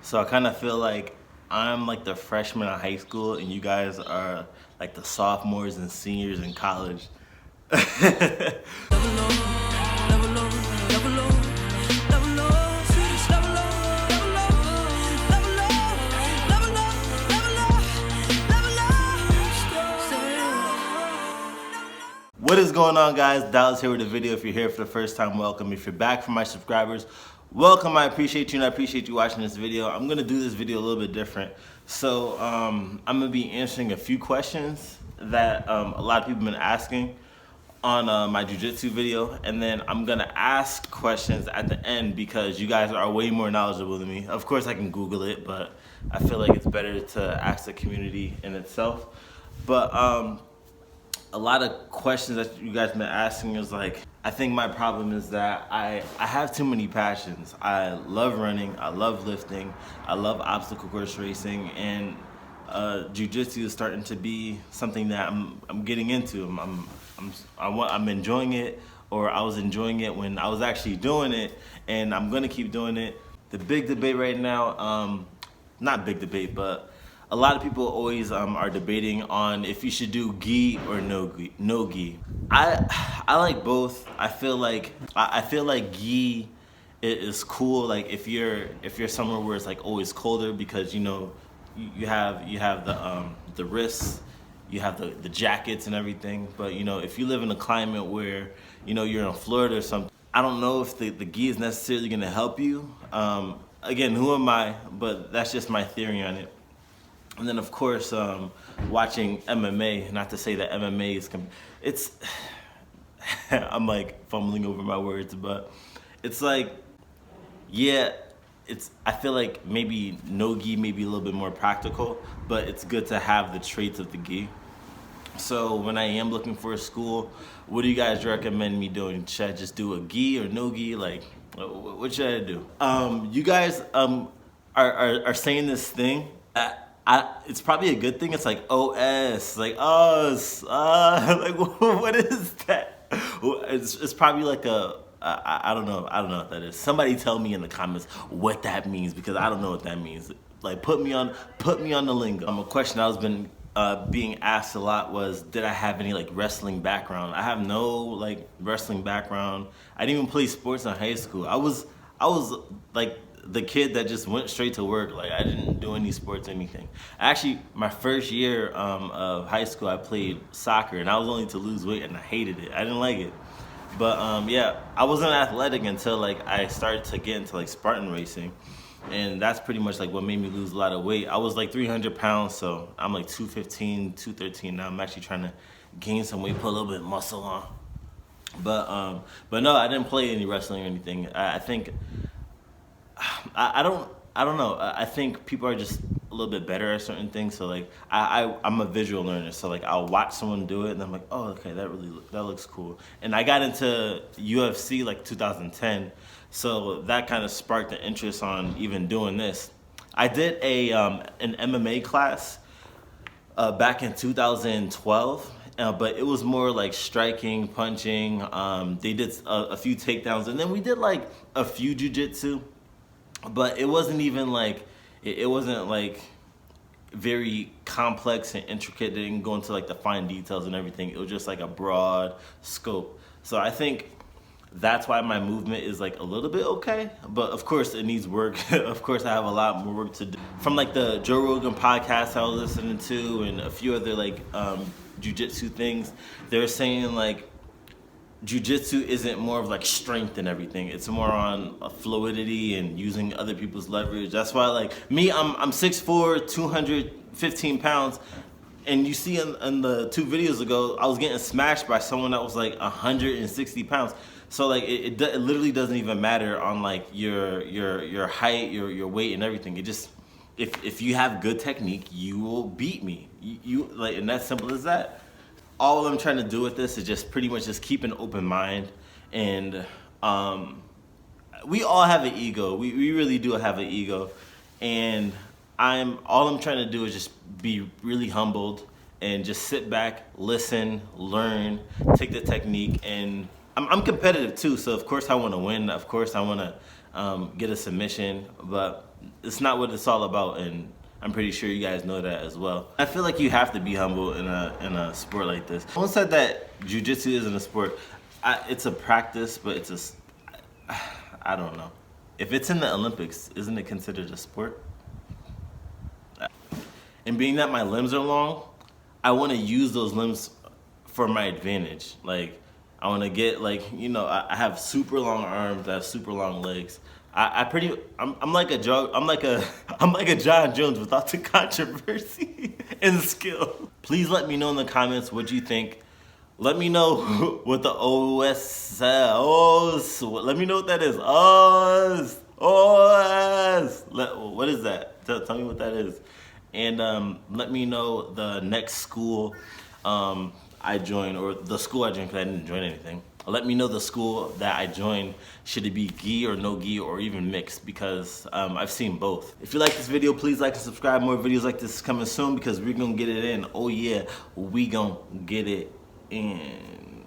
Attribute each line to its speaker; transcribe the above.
Speaker 1: So I kind of feel like I'm like the freshman in high school and you guys are like the sophomores and seniors in college. What is going on, guys? Dallas here with a video. If you're here for the first time, welcome. If you're back for my subscribers, welcome. I appreciate you and I appreciate you watching this video. I'm gonna do this video a little bit different. So I'm gonna be answering a few questions that a lot of people have been asking on my jiu-jitsu video, and then I'm gonna ask questions at the end because you guys are way more knowledgeable than me. Of course I can Google it, but I feel like it's better to ask the community in itself. But a lot of questions that you guys have been asking is like, I think my problem is that I have too many passions. I love running, I love lifting, I love obstacle course racing, and jiu-jitsu is starting to be something that I'm getting into. I'm enjoying it, or I was enjoying it when I was actually doing it, and I'm gonna keep doing it. The big debate right now, not big debate, but a lot of people always are debating on if you should do gi or no gi. I like both. I feel like gi is cool. Like if you're somewhere where it's like always colder, because you know you have the wrists, you have the jackets and everything. But you know, if you live in a climate where you know you're in Florida or something, I don't know if the gi is necessarily gonna help you. Again, who am I? But that's just my theory on it. And then of course, watching MMA, not to say that MMA is, it's, I'm like fumbling over my words, but it's like, yeah, I feel like maybe no gi may be a little bit more practical, but it's good to have the traits of the gi. So when I am looking for a school, what do you guys recommend me doing? Should I just do a gi or no gi? Like, what should I do? You guys are saying this thing that it's probably a good thing. It's like OS, like us, like what is that? It's probably like I don't know what that is. Somebody tell me in the comments what that means, because I don't know what that means. Like put me on the lingo. A question I was being asked a lot was, did I have any like wrestling background? I have no like wrestling background. I didn't even play sports in high school. I was like the kid that just went straight to work. Like I didn't do any sports or anything. Actually, my first year of high school, I played soccer, and I was only to lose weight, and I hated it. I didn't like it. But yeah, I wasn't athletic until like I started to get into like Spartan racing, and that's pretty much like what made me lose a lot of weight. I was like 300 pounds, so I'm like 215, 213 now. I'm actually trying to gain some weight, put a little bit of muscle on. But no, I didn't play any wrestling or anything. I think I don't know. I think people are just a little bit better at certain things. So like I'm a visual learner. So like I'll watch someone do it and I'm like, oh, okay, that looks cool. And I got into UFC like 2010. So that kind of sparked the interest on even doing this. I did an MMA class back in 2012. But it was more like striking, punching. They did a few takedowns, and then we did like a few jiu-jitsu. But it wasn't even like, it wasn't like very complex and intricate. It didn't go into like the fine details and everything. It was just like a broad scope. So I think that's why my movement is like a little bit okay. But of course it needs work. Of course I have a lot more work to do. From like the Joe Rogan podcast I was listening to, and a few other like jiu-jitsu things, they're saying like, jiu-jitsu isn't more of like strength and everything. It's more on fluidity and using other people's leverage. That's why like me, I'm 6'4", 215 pounds. And you see in the 2 videos ago, I was getting smashed by someone that was like 160 pounds. So like it literally doesn't even matter on like your height, your weight and everything. It just, if you have good technique, you will beat me. You like, and that's simple as that. All I'm trying to do with this is just pretty much just keep an open mind. And we all have an ego. We really do have an ego. And all I'm trying to do is just be really humbled and just sit back, listen, learn, take the technique. And I'm competitive too, so of course I want to win. Of course I want to get a submission, but it's not what it's all about, and I'm pretty sure you guys know that as well. I feel like you have to be humble in a sport like this. Someone said that jiu-jitsu isn't a sport. It's a practice, but I don't know. If it's in the Olympics, isn't it considered a sport? And being that my limbs are long, I want to use those limbs for my advantage. Like, I want to get, like, you know, I have super long arms, I have super long legs. I'm like a I'm like a John Jones without the controversy and skill. Please let me know in the comments what you think. Let me know what the OS, let me know what that is. What is that? Tell me what that is. And let me know the next school I join, or the school I joined, because I didn't join anything. Let me know the school that I joined. Should it be gi or no gi, or even mixed? Because I've seen both. If you like this video, please like and subscribe. More videos like this is coming soon, because we're gonna get it in. Oh yeah, we gonna get it in.